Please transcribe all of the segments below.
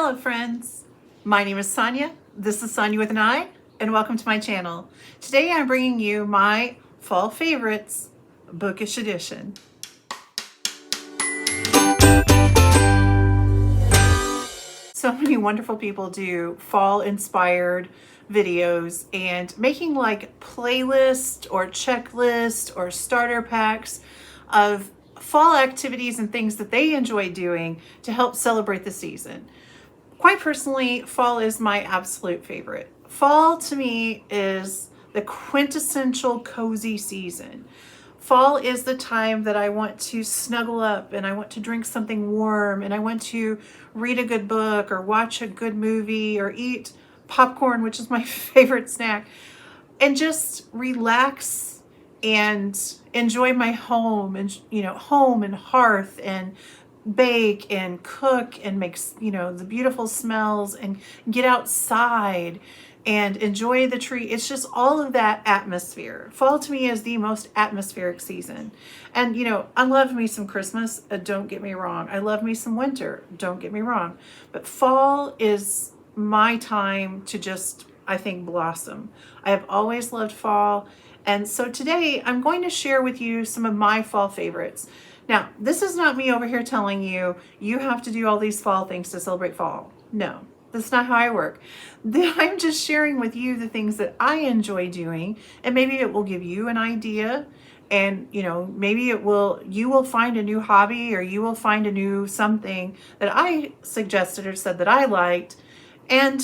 Hello friends, my name is Sonia. This is Sonia with an I, and welcome to my channel. Today I'm bringing you my fall favorites bookish edition. So many wonderful people do fall inspired videos and making like playlists or checklists or starter packs of fall activities and things that they enjoy doing to help celebrate the season. Quite personally, fall is my absolute favorite. Fall to me is the quintessential cozy season. Fall is the time that I want to snuggle up and I want to drink something warm and I want to read a good book or watch a good movie or eat popcorn, which is my favorite snack, and just relax and enjoy my home and home and hearth and bake and cook and make the beautiful smells and get outside and enjoy the tree. It's just all of that atmosphere. Fall to me is the most atmospheric season. And I love me some Christmas, don't get me wrong. I love me some winter, don't get me wrong. But fall is my time to just, I think, blossom. I have always loved fall. And so today I'm going to share with you some of my fall favorites. Now, this is not me over here telling you, you have to do all these fall things to celebrate fall. No, that's not how I work. I'm just sharing with you the things that I enjoy doing, and maybe it will give you an idea, and maybe you will find a new hobby, or you will find a new something that I suggested or said that I liked, and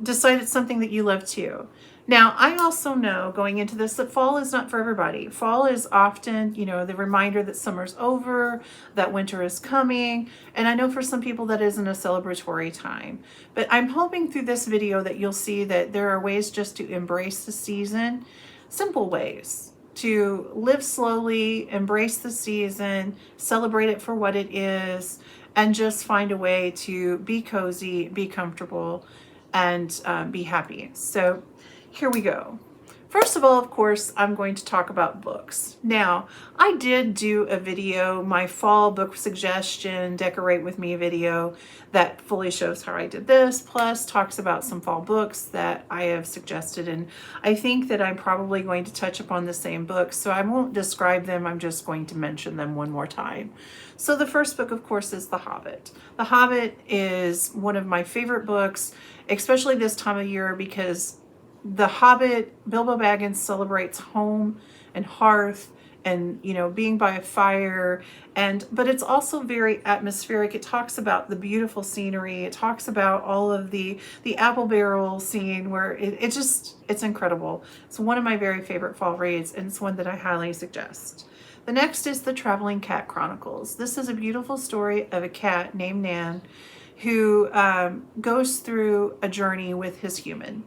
decide it's something that you love too. Now, I also know going into this that fall is not for everybody. Fall is often, the reminder that summer's over, that winter is coming. And I know for some people that isn't a celebratory time. But I'm hoping through this video that you'll see that there are ways just to embrace the season, simple ways to live slowly, embrace the season, celebrate it for what it is, and just find a way to be cozy, be comfortable, and be happy. So here we go. First of all, of course, I'm going to talk about books. Now, I did do a video, my fall book suggestion, decorate with me video that fully shows how I did this, plus talks about some fall books that I have suggested. And I think that I'm probably going to touch upon the same books, so I won't describe them, I'm just going to mention them one more time. So the first book, of course, is The Hobbit. The Hobbit is one of my favorite books, especially this time of year, because The Hobbit, Bilbo Baggins celebrates home and hearth and, being by a fire. But it's also very atmospheric. It talks about the beautiful scenery. It talks about all of the apple barrel scene where it's incredible. It's one of my very favorite fall reads, and it's one that I highly suggest. The next is The Traveling Cat Chronicles. This is a beautiful story of a cat named Nan who goes through a journey with his human.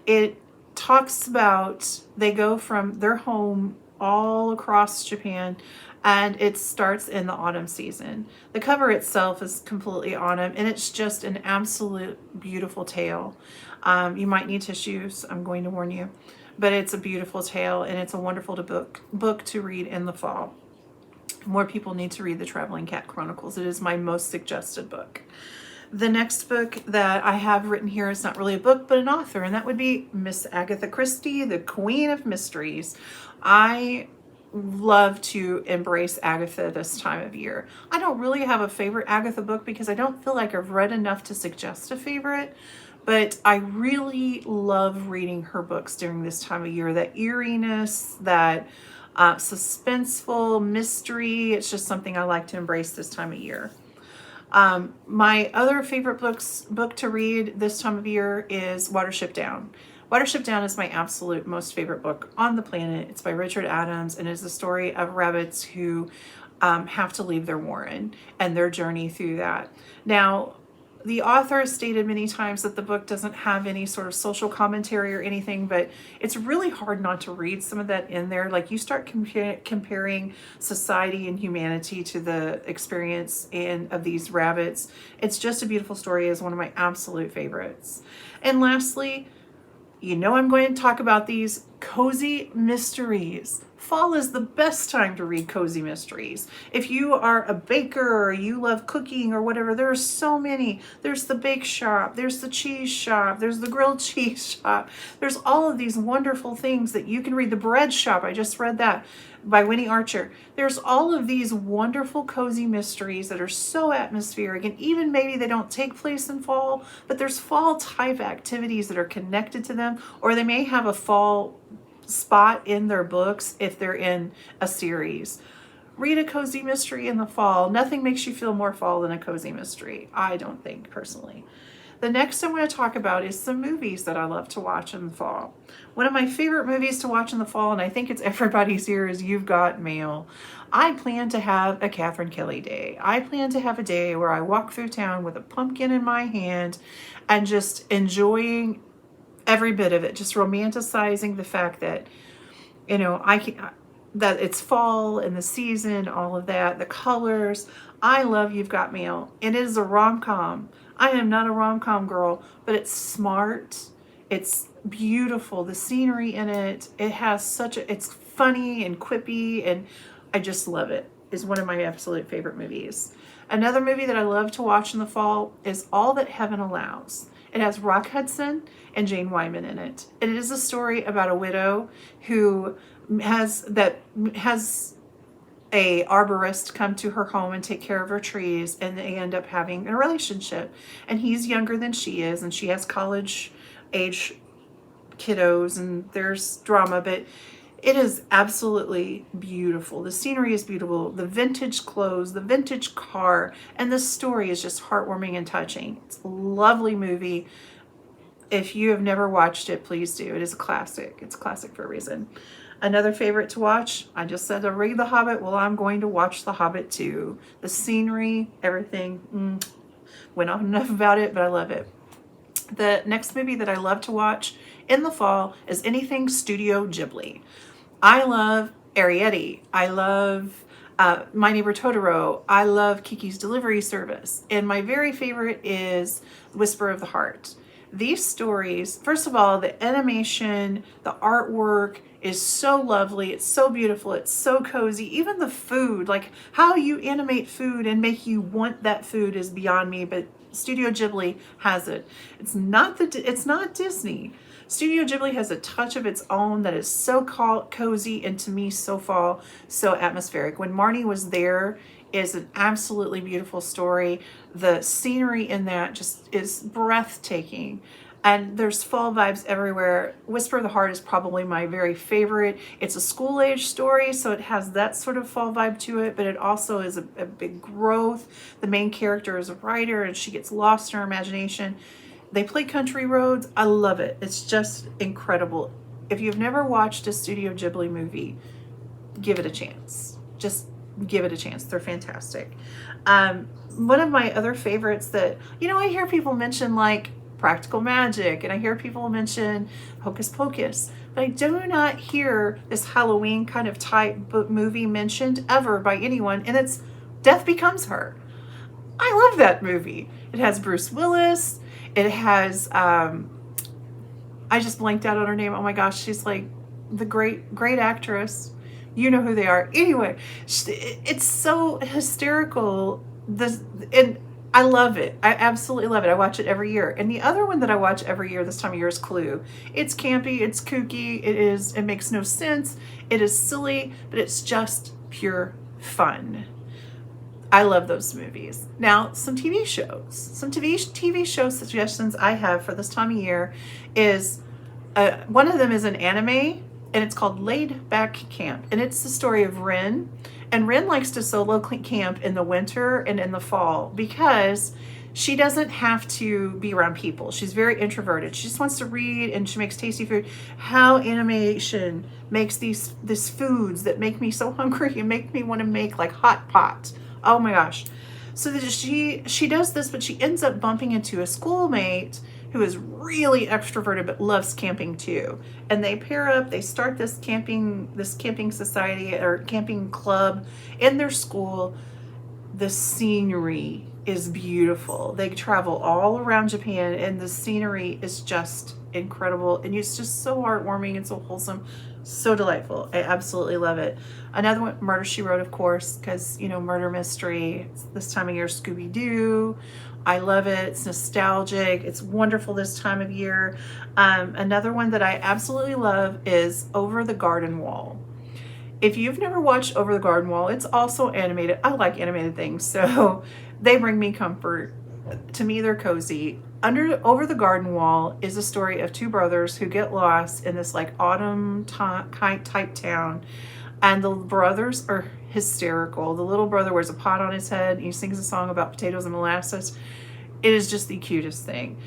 It talks about, they go from their home all across Japan, and it starts in the autumn season. The cover itself is completely autumn, and it's just an absolute beautiful tale. You might need tissues, I'm going to warn you, but it's a beautiful tale, and it's a wonderful book to read in the fall. More people need to read The Traveling Cat Chronicles. It is my most suggested book. The next book that I have written here is not really a book, but an author, and that would be Miss Agatha Christie, the Queen of Mysteries. I love to embrace Agatha this time of year. I don't really have a favorite Agatha book because I don't feel like I've read enough to suggest a favorite, but I really love reading her books during this time of year. That eeriness, that suspenseful mystery, it's just something I like to embrace this time of year. My other favorite book to read this time of year is Watership Down. Watership Down is my absolute most favorite book on the planet. It's by Richard Adams, and is the story of rabbits who have to leave their warren and their journey through that. Now, the author has stated many times that the book doesn't have any sort of social commentary or anything, but it's really hard not to read some of that in there. Like, you start comparing society and humanity to the experience of these rabbits. It's just a beautiful story. It's one of my absolute favorites. And lastly, I'm going to talk about these cozy mysteries. Fall is the best time to read cozy mysteries. If you are a baker or you love cooking or whatever, there are so many. There's the bake shop, there's the cheese shop, there's the grilled cheese shop. There's all of these wonderful things that you can read. The bread shop, I just read that by Winnie Archer. There's all of these wonderful cozy mysteries that are so atmospheric, and even maybe they don't take place in fall, but there's fall type activities that are connected to them, or they may have a fall spot in their books if they're in a series. Read a cozy mystery in the fall. Nothing makes you feel more fall than a cozy mystery, I don't think, personally. The next I'm going to talk about is some movies that I love to watch in the fall. One of my favorite movies to watch in the fall, and I think it's everybody's here, is You've Got Mail. I plan to have a Catherine Kelly day. I plan to have a day where I walk through town with a pumpkin in my hand and just enjoying every bit of it, just romanticizing the fact that, you know, that it's fall and the season, all of that, the colors. I love You've Got Mail. It is a rom-com. I am not a rom-com girl, but it's smart. It's beautiful. The scenery in it, it's funny and quippy, and I just love it. It's one of my absolute favorite movies. Another movie that I love to watch in the fall is All That Heaven Allows. It has Rock Hudson and Jane Wyman in it. And it is a story about a widow who has a arborist come to her home and take care of her trees, and they end up having a relationship. And he's younger than she is, and she has college age kiddos, and there's drama, but it is absolutely beautiful. The scenery is beautiful. The vintage clothes, the vintage car, and the story is just heartwarming and touching. It's a lovely movie. If you have never watched it, please do. It is a classic. It's a classic for a reason. Another favorite to watch, I just said to read The Hobbit. Well, I'm going to watch The Hobbit too. The scenery, everything. Went on enough about it, but I love it. The next movie that I love to watch in the fall is anything Studio Ghibli. I love Arrietty. I love My Neighbor Totoro. I love Kiki's Delivery Service. And my very favorite is Whisper of the Heart. These stories, first of all, the animation, the artwork is so lovely. It's so beautiful. It's so cozy. Even the food, like how you animate food and make you want that food is beyond me, but Studio Ghibli has it. It's not Disney. Studio Ghibli has a touch of its own that is so cozy, and to me so fall, so atmospheric. When Marnie Was There is an absolutely beautiful story. The scenery in that just is breathtaking, and there's fall vibes everywhere. Whisper of the Heart is probably my very favorite. It's a school age story, so it has that sort of fall vibe to it, but it also is a big growth. The main character is a writer, and she gets lost in her imagination. They play country roads. I love it. It's just incredible. If you've never watched a Studio Ghibli movie, give it a chance. Just give it a chance. They're fantastic. One of my other favorites that, I hear people mention like Practical Magic, and I hear people mention Hocus Pocus, but I do not hear this Halloween kind of type movie mentioned ever by anyone, and it's Death Becomes Her. I love that movie. It has Bruce Willis. It has, I just blanked out on her name. Oh my gosh, she's like the great actress. You know who they are. Anyway, it's so hysterical. And I love it. I absolutely love it. I watch it every year. And the other one that I watch every year this time of year is Clue. It's campy, it's kooky, it makes no sense, it is silly, but it's just pure fun. I love those movies. Now, some TV shows. Some TV show suggestions I have for this time of year is, one of them is an anime, and it's called Laid Back Camp. And it's the story of Rin. And Rin likes to solo camp in the winter and in the fall because she doesn't have to be around people. She's very introverted. She just wants to read, and she makes tasty food. How animation makes these foods that make me so hungry and make me want to make like hot pot. Oh my gosh. So she does this, but she ends up bumping into a schoolmate who is really extroverted but loves camping too. And they pair up, they start this camping society or camping club in their school. The scenery is beautiful. They travel all around Japan, and the scenery is just incredible, and it's just so heartwarming and so wholesome. So delightful. I absolutely love it. Another one, Murder, She Wrote, of course, because, you know, murder mystery. It's this time of year, Scooby-Doo. I love it. It's nostalgic. It's wonderful this time of year. Another one that I absolutely love is Over the Garden Wall. If you've never watched Over the Garden Wall, it's also animated. I like animated things, so they bring me comfort. To me, they're cozy. Over the Garden Wall is a story of two brothers who get lost in this like autumn type town, and the brothers are hysterical. The little brother wears a pot on his head. He sings a song about potatoes and molasses. It is just the cutest thing.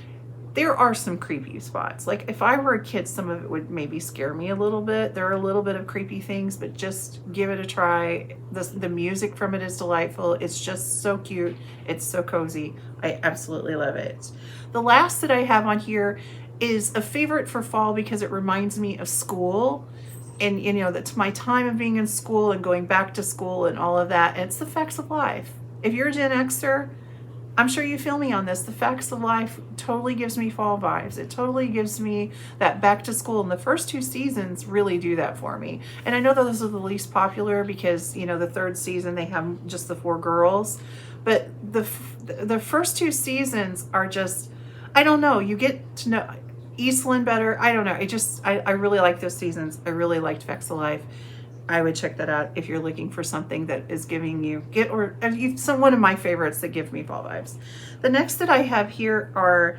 There are some creepy spots. Like if I were a kid, some of it would maybe scare me a little bit. There are a little bit of creepy things, but just give it a try. The music from it is delightful. It's just so cute. It's so cozy. I absolutely love it. The last that I have on here is a favorite for fall because it reminds me of school. And you know, that's my time of being in school and going back to school and all of that. And it's the Facts of Life. If you're a Gen Xer, I'm sure you feel me on this. The Facts of Life totally gives me fall vibes. It totally gives me that back to school. And the first two seasons really do that for me. And I know those are the least popular because, you know, the third season, they have just the 4 girls. But the first 2 seasons are just, I don't know, you get to know Eastland better. I don't know. I really like those seasons. I really liked Facts of Life. I would check that out if you're looking for something that is giving you one of my favorites that give me fall vibes. The next that I have here are,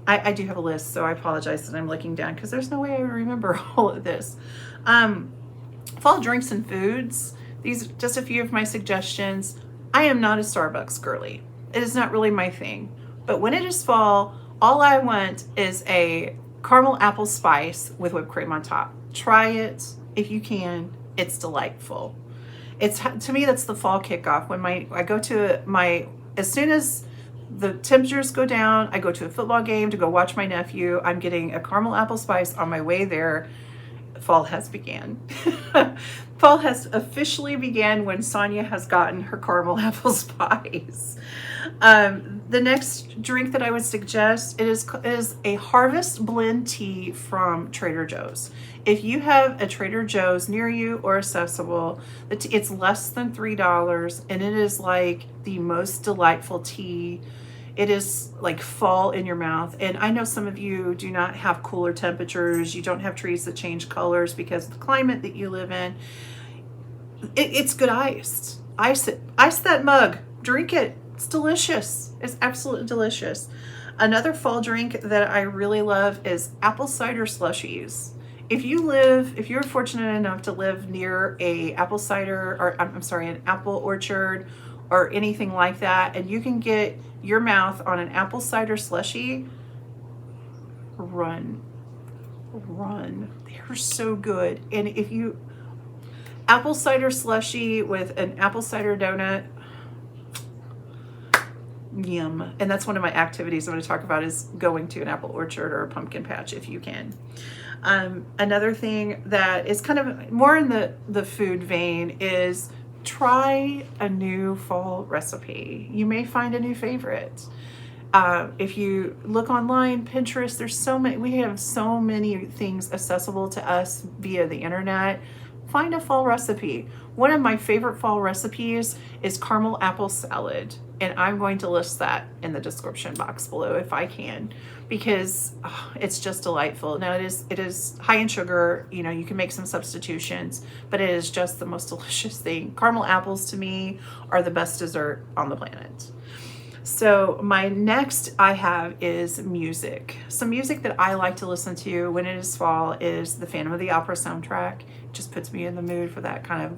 I do have a list, so I apologize that I'm looking down because there's no way I remember all of this. Fall drinks and foods. These are just a few of my suggestions. I am not a Starbucks girly. It is not really my thing. But when it is fall, all I want is a caramel apple spice with whipped cream on top. Try it if you can. It's delightful. It's, to me, that's the fall kickoff. When as soon as the temperatures go down, I go to a football game to go watch my nephew. I'm getting a caramel apple spice on my way there. Fall has began. Fall has officially began when Sonia has gotten her caramel apple spice. The next drink that I would suggest is a harvest blend tea from Trader Joe's. If you have a Trader Joe's near you or accessible, it's less than $3, and it is like the most delightful tea. It is like fall in your mouth. And I know some of you do not have cooler temperatures. You don't have trees that change colors because of the climate that you live in. It's good iced. Ice it. Ice that mug. Drink it. It's delicious. It's absolutely delicious. Another fall drink that I really love is apple cider slushies. If you're fortunate enough to live near an apple orchard or anything like that, and you can get your mouth on an apple cider slushie, run. They're so good. And apple cider slushie with an apple cider donut, yum. And that's one of my activities I'm going to talk about, is going to an apple orchard or a pumpkin patch if you can. Another thing that is kind of more in the food vein is try a new fall recipe. You may find a new favorite. If you look online, Pinterest, we have so many things accessible to us via the internet. Find a fall recipe. One of my favorite fall recipes is caramel apple salad, and I'm going to list that in the description box below if I can, because it's just delightful. Now it is high in sugar. You know, you can make some substitutions, but it is just the most delicious thing. Caramel apples to me are the best dessert on the planet. So my next I have is music. Some music that I like to listen to when it is fall is the Phantom of the Opera soundtrack. It just puts me in the mood for that kind of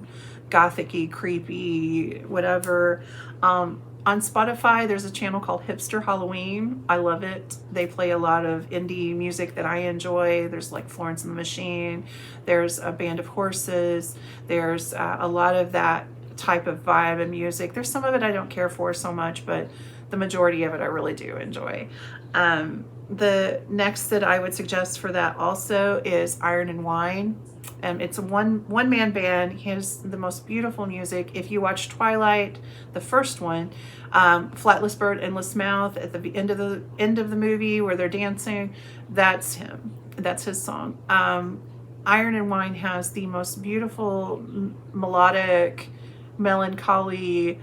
gothic-y, creepy, whatever. On Spotify, there's a channel called Hipster Halloween. I love it. They play a lot of indie music that I enjoy. There's like Florence and the Machine. There's a Band of Horses. There's a lot of that type of vibe and music. There's some of it I don't care for so much, but the majority of it I really do enjoy. The next that I would suggest for that also is Iron and Wine. It's a one-man band. He has the most beautiful music. If you watch Twilight, the first one, Flatless Bird, Endless Mouth, at the end of the movie where they're dancing, that's him. That's his song. Iron and Wine has the most beautiful melodic, melancholy,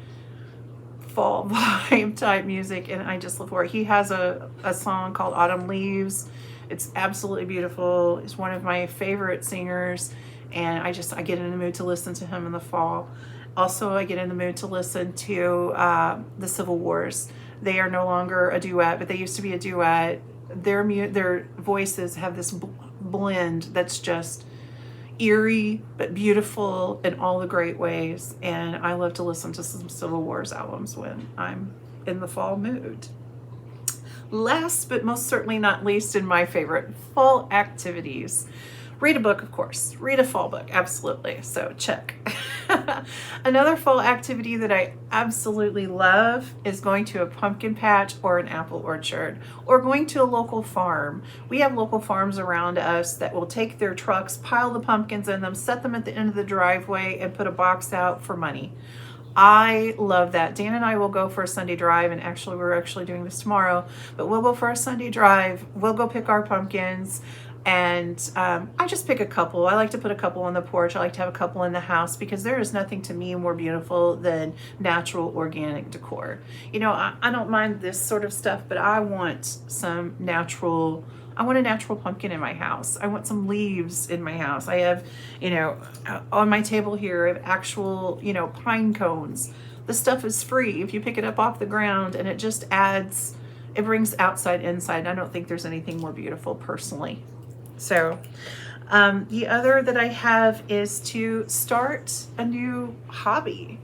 fall vibe type music, and I just look for it. He has a song called Autumn Leaves. It's absolutely beautiful. He's one of my favorite singers, and I get in the mood to listen to him in the fall. Also, I get in the mood to listen to the Civil Wars. They are no longer a duet, but they used to be a duet. Their voices have this blend that's just eerie but beautiful in all the great ways, and I love to listen to some Civil Wars albums when I'm in the fall mood. Last but most certainly not least, in my favorite fall activities, read a book, of course. Read a fall book, absolutely. So check. Another fall activity that I absolutely love is going to a pumpkin patch or an apple orchard, or going to a local farm. We have local farms around us that will take their trucks, pile the pumpkins in them, set them at the end of the driveway, and put a box out for money. I love that. Dan and I will go for a Sunday drive, and actually we're actually doing this tomorrow, but we'll go for a Sunday drive. We'll go pick our pumpkins, and I just pick a couple. I like to put a couple on the porch. I like to have a couple in the house, because there is nothing to me more beautiful than natural organic decor. You know, I don't mind this sort of stuff, but I want some natural. I want a natural pumpkin in my house. I want some leaves in my house. I have, you know, on my table here, I have actual, you know, pine cones. The stuff is free if you pick it up off the ground, and it just adds, it brings outside inside. I don't think there's anything more beautiful personally. So the other that I have is to start a new hobby.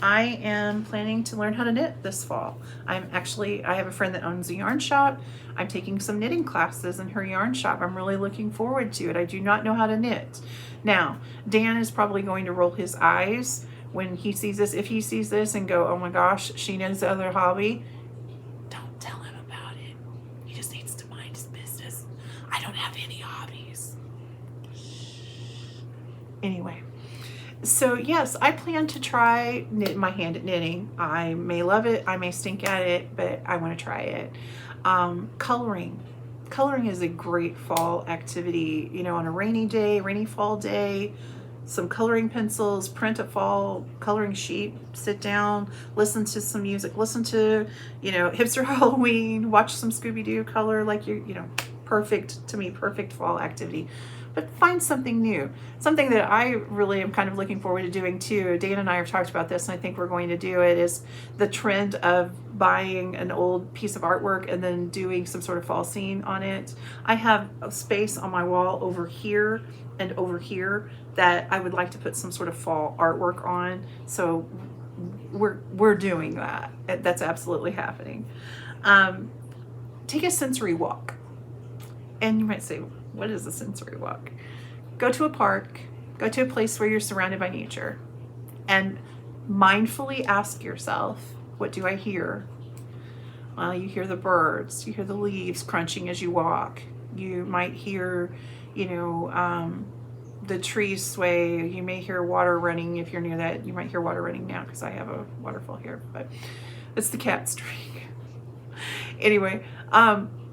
I am planning to learn how to knit this fall. I have a friend that owns a yarn shop. I'm taking some knitting classes in her yarn shop. I'm really looking forward to it. I do not know how to knit. Now, Dan is probably going to roll his eyes when he sees this. If he sees this and go, oh my gosh, she knows the other hobby, don't tell him about it. He just needs to mind his business. I don't have any hobbies. Anyway. So yes, I plan to try my hand at knitting. I may love it, I may stink at it, but I want to try it. Coloring. Coloring is a great fall activity. You know, on a rainy fall day, some coloring pencils, print a fall coloring sheet, sit down, listen to some music, listen to, you know, Hipster Halloween, watch some Scooby-Doo, color like you know, perfect, to me, perfect fall activity. But find something new. Something that I really am kind of looking forward to doing too. Dan and I have talked about this, and I think we're going to do it, is the trend of buying an old piece of artwork and then doing some sort of fall scene on it. I have a space on my wall over here and over here that I would like to put some sort of fall artwork on. So we're doing that. That's absolutely happening. Take a sensory walk. And you might say, what is a sensory walk? Go to a park, go to a place where you're surrounded by nature, and mindfully ask yourself, what do I hear? Well, you hear the birds, you hear the leaves crunching as you walk. You might hear, you know, the trees sway. You may hear water running if you're near that. You might hear water running now because I have a waterfall here, but it's the cat's drink. Anyway,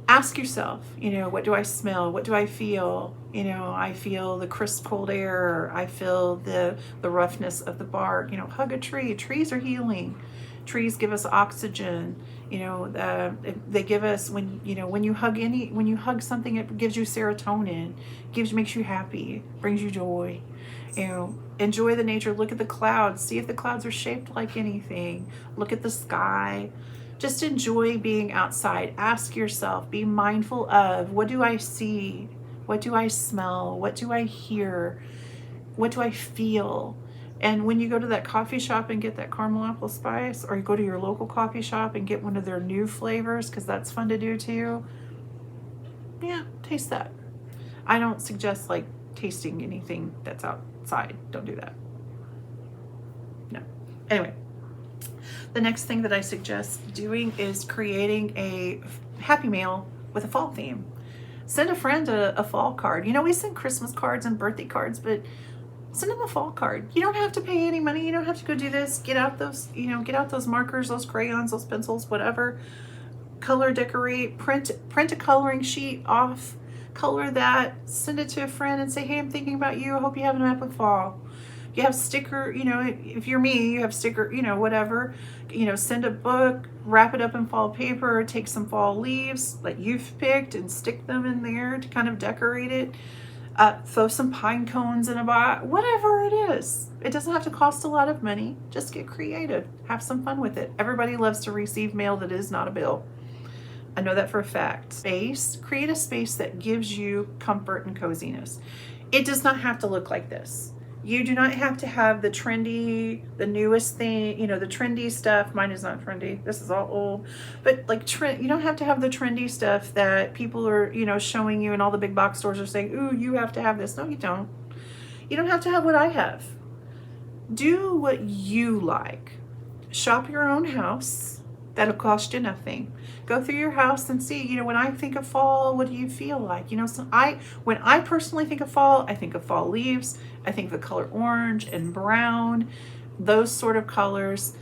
ask yourself, you know, what do I smell? What do I feel? You know, I feel the crisp cold air. I feel the roughness of the bark. You know, hug a tree. Trees are healing. Trees give us oxygen. You know, they give us, when you hug something, it gives you serotonin, makes you happy, brings you joy. You know, enjoy the nature. Look at the clouds. See if the clouds are shaped like anything. Look at the sky. Just enjoy being outside. Ask yourself, be mindful of, what do I see? What do I smell? What do I hear? What do I feel? And when you go to that coffee shop and get that caramel apple spice, or you go to your local coffee shop and get one of their new flavors, because that's fun to do too, yeah, taste that. I don't suggest like tasting anything that's outside. Don't do that. No. Anyway. The next thing that I suggest doing is creating a Happy Mail with a fall theme. Send a friend a fall card. You know, we send Christmas cards and birthday cards, but send them a fall card. You don't have to pay any money. You don't have to go do this. Get out those, you know, get out those markers, those crayons, those pencils, whatever. Color decorate, print a coloring sheet off color that, send it to a friend and say, hey, I'm thinking about you. I hope you have an epic fall. You have sticker, if you're me, you have sticker, whatever, send a book, wrap it up in fall paper, take some fall leaves that you've picked and stick them in there to kind of decorate it. Throw some pine cones in a box, whatever it is. It doesn't have to cost a lot of money. Just get creative. Have some fun with it. Everybody loves to receive mail that is not a bill. I know that for a fact. Create a space that gives you comfort and coziness. It does not have to look like this. You do not have to have the newest thing, the trendy stuff. Mine is not trendy. This is all old. But like you don't have to have the trendy stuff that people are, showing you, and all the big box stores are saying, ooh, you have to have this. No, you don't. You don't have to have what I have. Do what you like. Shop your own house. That'll cost you nothing. Go through your house and see, when I think of fall, what do you feel like? When I personally think of fall, I think of fall leaves. I think the color orange and brown, those sort of colors.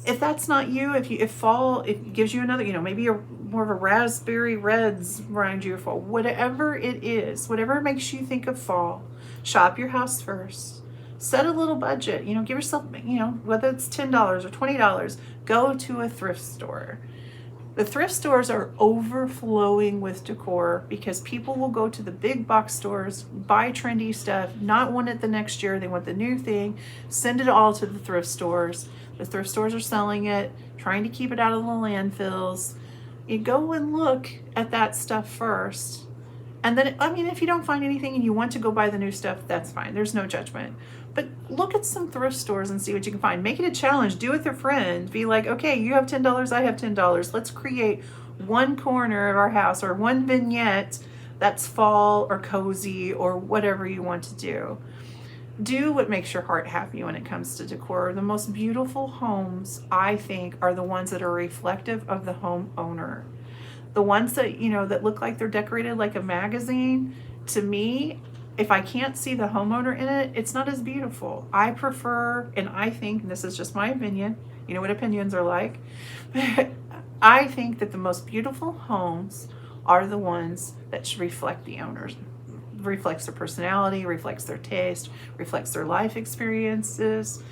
If that's not you, if fall, it gives you another, maybe more of a raspberry reds around you fall, whatever it is, whatever makes you think of fall, shop your house first. Set a little budget, give yourself, whether it's $10 or $20, go to a thrift store. The thrift stores are overflowing with decor because people will go to the big box stores, buy trendy stuff, not want it the next year. They want the new thing, send it all to the thrift stores. The thrift stores are selling it, trying to keep it out of the landfills. You go and look at that stuff first. And then, if you don't find anything and you want to go buy the new stuff, that's fine. There's no judgment. But look at some thrift stores and see what you can find. Make it a challenge. Do it with your friend. Be like, okay, you have $10, I have $10. Let's create one corner of our house or one vignette that's fall or cozy or whatever you want to do. Do what makes your heart happy when it comes to decor. The most beautiful homes, I think, are the ones that are reflective of the homeowner. The ones that, that look like they're decorated like a magazine, to me, if I can't see the homeowner in it, it's not as beautiful. I prefer, and I think, and this is just my opinion, you know what opinions are like, I think that the most beautiful homes are the ones that reflect the owners, reflects their personality, reflects their taste, reflects their life experiences.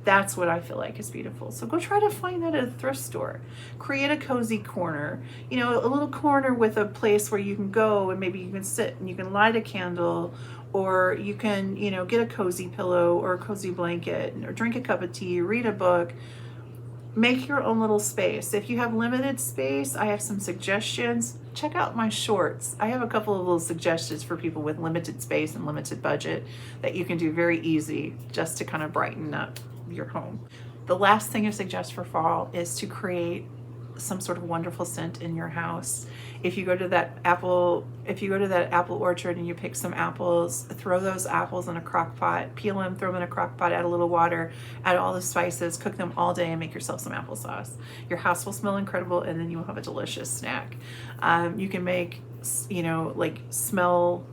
That's what I feel like is beautiful. So go try to find that at a thrift store. Create a cozy corner, a little corner with a place where you can go and maybe you can sit and you can light a candle, or you can, get a cozy pillow or a cozy blanket, or drink a cup of tea, read a book. Make your own little space. If you have limited space, I have some suggestions. Check out my shorts. I have a couple of little suggestions for people with limited space and limited budget that you can do very easy just to kind of brighten up your home. The last thing I suggest for fall is to create some sort of wonderful scent in your house. If you go to that apple orchard and you pick some apples, throw those apples in a crock pot, peel them, throw them in a crock pot, add a little water, add all the spices, cook them all day, and make yourself some applesauce. Your house will smell incredible, and then you will have a delicious snack. You can make, smell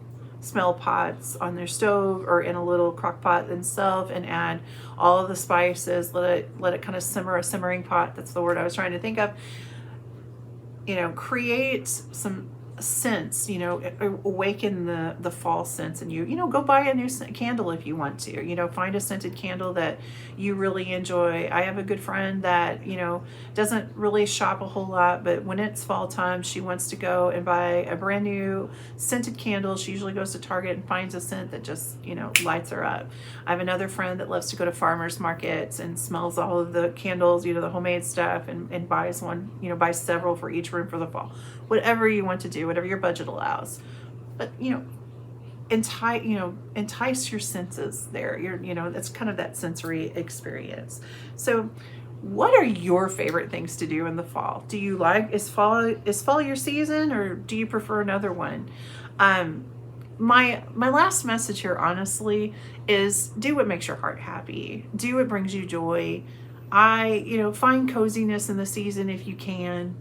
pots on their stove or in a little crock pot themselves, and add all of the spices. Let it kind of simmer, a simmering pot. That's the word I was trying to think of. Create some scents, awaken the fall scents in you. Go buy a new candle if you want to. Find a scented candle that you really enjoy. I have a good friend that, doesn't really shop a whole lot, but when it's fall time, she wants to go and buy a brand new scented candle. She usually goes to Target and finds a scent that just, lights her up. I have another friend that loves to go to farmers markets and smells all of the candles, the homemade stuff, and buys one, buys several for each room for the fall. Whatever you want to do, whatever your budget allows. But, entice your senses there. That's kind of that sensory experience. So what are your favorite things to do in the fall? Do you is fall your season, or do you prefer another one? My last message here, honestly, is do what makes your heart happy. Do what brings you joy. Find coziness in the season if you can,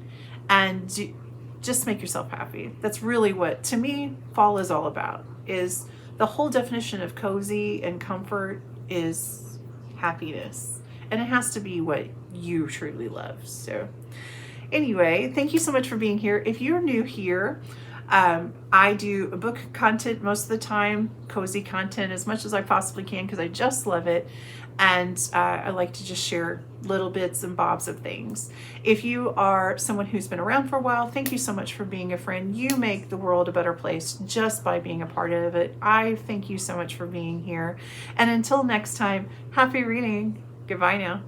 and just make yourself happy. That's really what, to me, fall is all about. Is the whole definition of cozy and comfort is happiness. And it has to be what you truly love. So anyway, thank you so much for being here. If you're new here, I do book content most of the time, cozy content as much as I possibly can because I just love it. And I like to just share little bits and bobs of things. If you are someone who's been around for a while, thank you so much for being a friend. You make the world a better place just by being a part of it. I thank you so much for being here. And until next time, happy reading. Goodbye now.